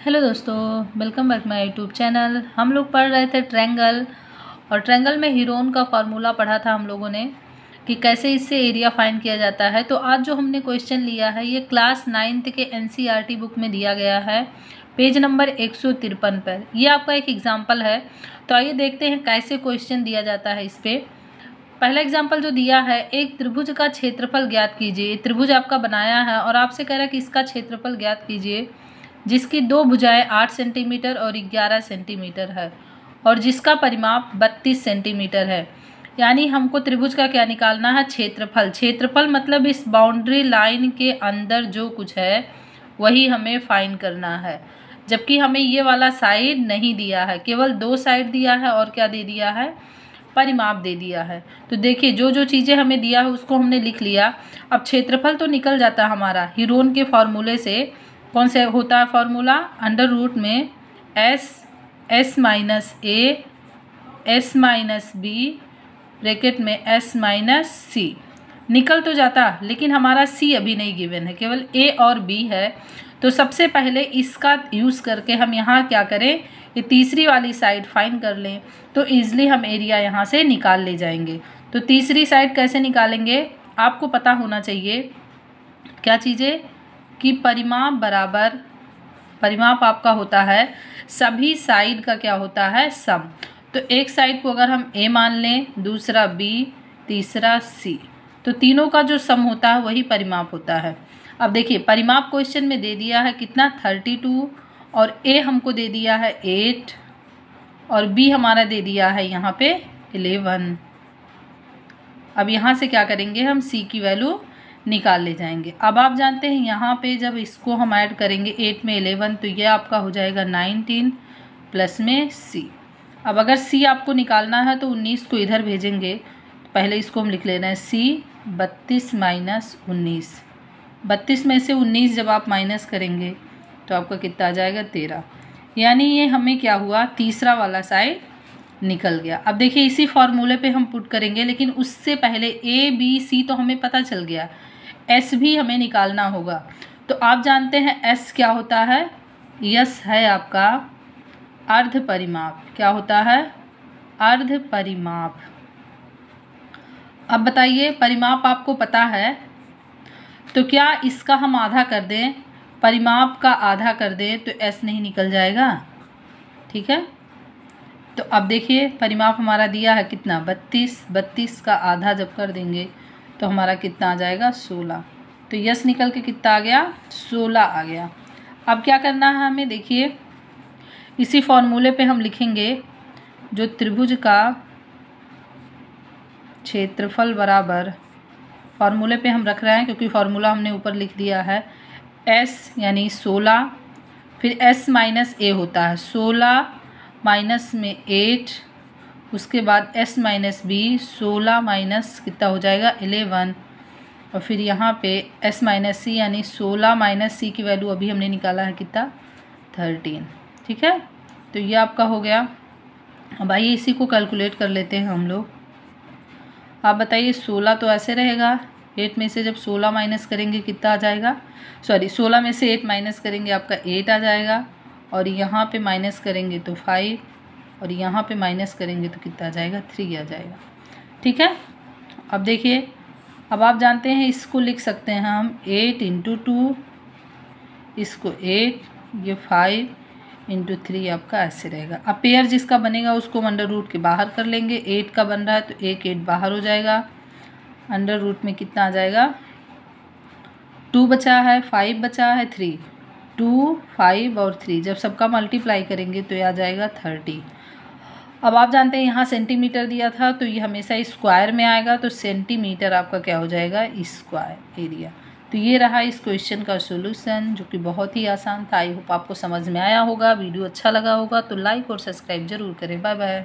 Hello दोस्तों, welcome back my YouTube channel. हम लोग पढ़ रहे थे ट्रायंगल, और ट्रायंगल में हीरोन का फार्मूला पढ़ा था हम लोगों ने कि कैसे इससे एरिया फाइंड किया जाता है। तो आज जो हमने क्वेश्चन लिया है ये क्लास 9th के एनसीईआरटी बुक में दिया गया है, पेज नंबर 153 पर। ये आपका एक एग्जाम्पल है। तो आइए देखते हैं कैसे क्वेश्चन दिया जाता है इस पर। पहला एग्जाम्पल जो दिया है, एक त्रिभुज का क्षेत्रफल ज्ञात कीजिए। त्रिभुज आपका बनाया है और आपसे कह रहा है कि इसका क्षेत्रफल ज्ञात कीजिए, जिसकी दो भुजाएं 8 सेंटीमीटर और 11 सेंटीमीटर है और जिसका परिमाप 32 सेंटीमीटर है। यानी हमको त्रिभुज का क्या निकालना है? क्षेत्रफल। क्षेत्रफल मतलब इस बाउंड्री लाइन के अंदर जो कुछ है वही हमें फाइंड करना है, जबकि हमें ये वाला साइड नहीं दिया है, केवल दो साइड दिया है और क्या दे दिया है? परिमाप दे दिया है। तो देखिए जो जो चीज़ें हमें दिया है उसको हमने लिख लिया। अब क्षेत्रफल तो निकल जाता हमारा हीरोन के फॉर्मूले से। कौन से होता है फॉर्मूला? अंडर रूट में S minus A S minus B bracket में एस माइनस सी। निकल तो जाता, लेकिन हमारा सी अभी नहीं गिवन है, केवल ए और बी है। तो सबसे पहले इसका यूज़ करके हम यहाँ क्या करें, ये तीसरी वाली साइड फाइंड कर लें तो ईजिली हम एरिया यहाँ से निकाल ले जाएंगे। तो तीसरी साइड कैसे निकालेंगे? आपको पता होना चाहिए क्या चीज़ें कि परिमाप बराबर, परिमाप आपका होता है सभी साइड का क्या होता है? सम। तो एक साइड को अगर हम ए मान लें, दूसरा बी, तीसरा सी, तो तीनों का जो सम होता है वही परिमाप होता है। अब देखिए परिमाप क्वेश्चन में दे दिया है कितना? 32, और ए हमको दे दिया है 8 और बी हमारा दे दिया है यहाँ पे 11। अब यहाँ से क्या करेंगे, हम सी की वैल्यू निकाल ले जाएंगे। अब आप जानते हैं यहाँ पे जब इसको हम ऐड करेंगे 8 में 11 तो ये आपका हो जाएगा 19 प्लस में सी। अब अगर सी आपको निकालना है तो 19 को इधर भेजेंगे। तो पहले इसको हम लिख लेना है सी 32 माइनस 19। 32 में से 19 जब आप माइनस करेंगे तो आपका कितना आ जाएगा? 13। यानी ये हमें क्या हुआ? तीसरा वाला साइड निकल गया। अब देखिए इसी फॉर्मूले पे हम पुट करेंगे, लेकिन उससे पहले ए बी सी तो हमें पता चल गया, एस भी हमें निकालना होगा। तो आप जानते हैं एस क्या होता है? यस है आपका अर्ध परिमाप। क्या होता है? अर्ध परिमाप। अब बताइए परिमाप आपको पता है तो क्या इसका हम आधा कर दें, परिमाप का आधा कर दें तो एस नहीं निकल जाएगा? ठीक है। तो अब देखिए परिमाप हमारा दिया है कितना? 32। 32 का आधा जब कर देंगे तो हमारा कितना आ जाएगा? 16। तो यस निकल के कितना आ गया? 16 आ गया। अब क्या करना है हमें? देखिए इसी फॉर्मूले पे हम लिखेंगे जो त्रिभुज का क्षेत्रफल बराबर, फॉर्मूले पे हम रख रहे हैं क्योंकि फॉर्मूला हमने ऊपर लिख दिया है, एस यानी 16, फिर एस माइनस ए होता है 16 माइनस में 8, उसके बाद एस माइनस बी 16 माइनस कितना हो जाएगा? 11, और फिर यहाँ पे एस माइनस सी यानी 16 माइनस सी की वैल्यू अभी हमने निकाला है कितना? 13। ठीक है, तो ये आपका हो गया। अब आइए इसी को कैलकुलेट कर लेते हैं हम लोग। आप बताइए 16 तो ऐसे रहेगा, 8 में से जब 16 माइनस करेंगे कितना आ जाएगा? सॉरी 16 में से 8 माइनस करेंगे आपका 8 आ जाएगा, और यहाँ पे माइनस करेंगे तो 5, और यहाँ पे माइनस करेंगे तो कितना आ जाएगा? 3 आ जाएगा। ठीक है। अब देखिए अब आप जानते हैं इसको लिख सकते हैं हम 8 × 2, इसको 8, ये 5 × 3 आपका ऐसे रहेगा। अब पेयर जिसका बनेगा उसको हम अंडर रूट के बाहर कर लेंगे। 8 का बन रहा है तो 8 बाहर हो जाएगा। अंडर रूट में कितना आ जाएगा? 2 बचा है, 5 बचा है, 3, 2, 5 और 3 जब सबका मल्टीप्लाई करेंगे तो ये आ जाएगा 30। अब आप जानते हैं यहाँ सेंटीमीटर दिया था तो ये हमेशा स्क्वायर में आएगा, तो सेंटीमीटर आपका क्या हो जाएगा? Square area. तो ये रहा इस क्वेश्चन का सॉल्यूशन, जो कि बहुत ही आसान था। आई होप आपको समझ में आया होगा। वीडियो अच्छा लगा होगा तो लाइक और सब्सक्राइब जरूर करें। Bye bye.